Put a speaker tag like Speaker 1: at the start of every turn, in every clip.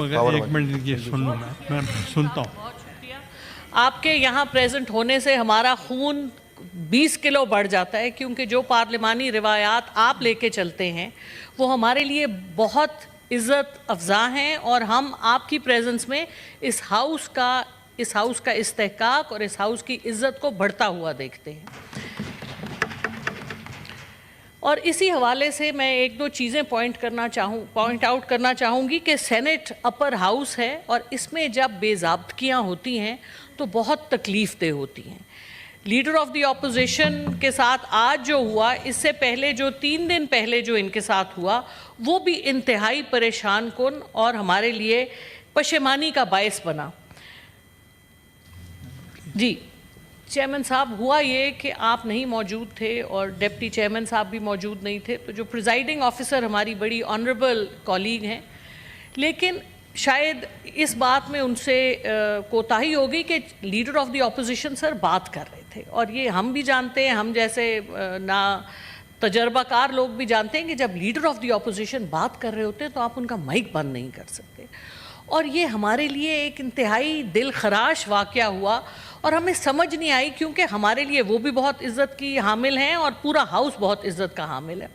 Speaker 1: एक मिनट ये सुन लूँ मैं सुनता हूँ।
Speaker 2: बहुत शुक्रिया। आपके यहाँ प्रेजेंट होने से हमारा खून 20 किलो बढ़ जाता है, क्योंकि जो पार्लिमानी रिवायात आप लेके चलते हैं वो हमारे लिए बहुत इज़्ज़त अफ़ज़ा हैं, और हम आपकी प्रेजेंस में इस हाउस का इस्तेहकाक और इस हाउस की इज़्ज़त को बढ़ता हुआ देखते हैं। और इसी हवाले से मैं एक दो चीज़ें पॉइंट आउट करना चाहूँगी कि सेनेट अपर हाउस है, और इसमें जब बेज़ाब्तगियाँ होती हैं तो बहुत तकलीफ़ दह होती हैं। लीडर ऑफ द ऑपोजिशन के साथ आज जो हुआ, इससे पहले जो 3 दिन पहले जो इनके साथ हुआ, वो भी इंतहाई परेशान कुन और हमारे लिए पशेमानी का बायस बना। जी चेयरमैन साहब, हुआ ये कि आप नहीं मौजूद थे और डिप्टी चेयरमैन साहब भी मौजूद नहीं थे, तो जो प्रिजाइडिंग ऑफिसर हमारी बड़ी ऑनरेबल कॉलीग हैं, लेकिन शायद इस बात में उनसे कोताही हो गई कि leader of the opposition sir बात कर रहे थे, और ये हम भी जानते हैं, हम जैसे ना तजर्बाकार लोग भी जानते हैं कि जब लीडर ऑफ द ऑपोजिशन बात कर रहे होते हैं तो आप उनका माइक बंद नहीं कर सकते। और ये हमारे लिए एक इंतहाई दिल खराश वाक़या हुआ, और हमें समझ नहीं आई, क्योंकि हमारे लिए वो भी बहुत इज़्ज़त की हामिल हैं और पूरा हाउस बहुत इज़्ज़त का हामिल है।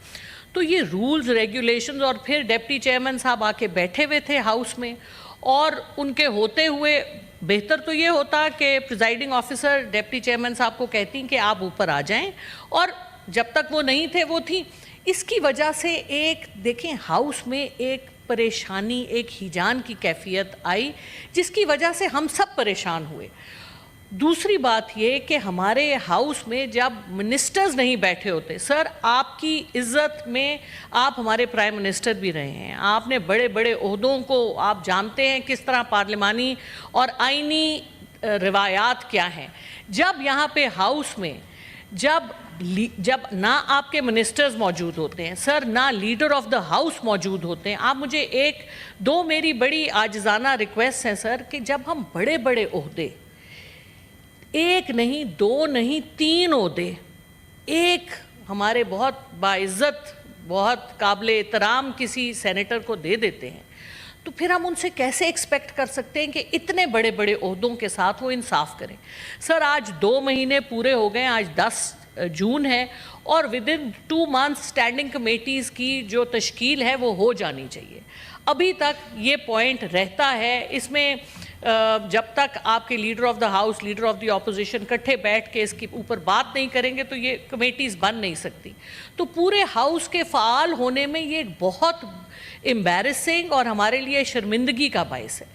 Speaker 2: तो ये रूल्स रेगुलेशंस, और फिर डिप्टी चेयरमैन साहब आके बैठे हुए थे हाउस में, और उनके होते हुए बेहतर तो ये होता कि प्रिजाइडिंग ऑफिसर डिप्टी चेयरमैन साहब को कहती कि आप ऊपर आ जाएं, और जब तक वो नहीं थे वो थी। इसकी वजह से एक देखें हाउस में एक परेशानी, एक हिजान की कैफियत आई, जिसकी वजह से हम सब परेशान हुए। दूसरी बात ये कि हमारे हाउस में जब मिनिस्टर्स नहीं बैठे होते, सर आपकी इज़्ज़त में आप हमारे प्राइम मिनिस्टर भी रहे हैं, आपने बड़े बड़े ओहदों को आप जानते हैं किस तरह पार्लिमानी और आइनी रिवायात क्या हैं। जब यहाँ पे हाउस में जब ना आपके मिनिस्टर्स मौजूद होते हैं सर, ना लीडर ऑफ द हाउस मौजूद होते हैं, आप मुझे एक दो मेरी बड़ी आजिज़ाना रिक्वेस्ट हैं सर कि जब हम बड़े बड़े ओहदे, एक नहीं दो नहीं 3 ओहदे एक हमारे बहुत बाइज़्ज़त बहुत काबिल एहतराम किसी सेनेटर को दे देते हैं, तो फिर हम उनसे कैसे एक्सपेक्ट कर सकते हैं कि इतने बड़े बड़े ओहदों के साथ वो इंसाफ करें। सर आज 2 महीने पूरे हो गए, आज 10 जून है, और with in 2 months standing committees की जो तश्कील है वो हो जानी चाहिए। अभी तक ये पॉइंट रहता है। इसमें जब तक आपके leader of the house, leader of the opposition इकट्ठे बैठ के इसके ऊपर बात नहीं करेंगे तो ये कमेटीज़ बन नहीं सकती। तो पूरे हाउस के फ़ाल होने में ये बहुत एम्बैरेसिंग और हमारे लिए शर्मिंदगी का बायस है।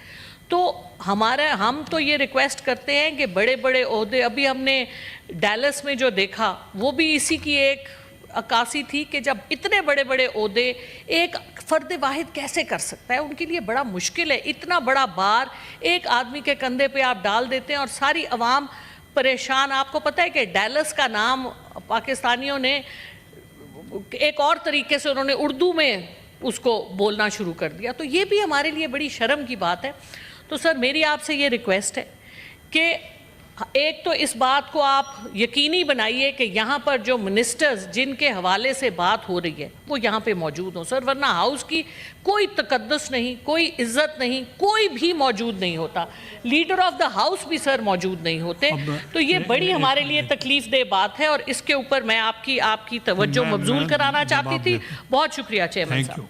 Speaker 2: तो हम तो ये रिक्वेस्ट करते हैं कि बड़े बड़े ओहदे, अभी हमने डैलस में जो देखा वो भी इसी की एक अक्कासी थी कि जब इतने बड़े बड़े ओहदे एक फ़र्द वाहिद कैसे कर सकता है, उनके लिए बड़ा मुश्किल है। इतना बड़ा बार एक आदमी के कंधे पे आप डाल देते हैं और सारी अवाम परेशान। आपको पता है कि डैलस का नाम पाकिस्तानियों ने एक और तरीके से उन्होंने उर्दू में उसको बोलना शुरू कर दिया, तो ये भी हमारे लिए बड़ी शर्म की बात है। तो सर मेरी आपसे ये रिक्वेस्ट है कि एक तो इस बात को आप यकीनी बनाइए कि यहाँ पर जो मिनिस्टर्स जिनके हवाले से बात हो रही है वो यहाँ पे मौजूद हों सर, वरना हाउस की कोई तकद्दुस नहीं, कोई इज़्ज़त नहीं, कोई भी मौजूद नहीं होता। लीडर ऑफ द हाउस भी सर मौजूद नहीं होते। तो ये बड़ी हमारे लिए तकलीफ दे बात है, और इसके ऊपर मैं आपकी तवज्जो मबजूल कराना चाहती थी। बहुत शुक्रिया चेयरमैन साहब।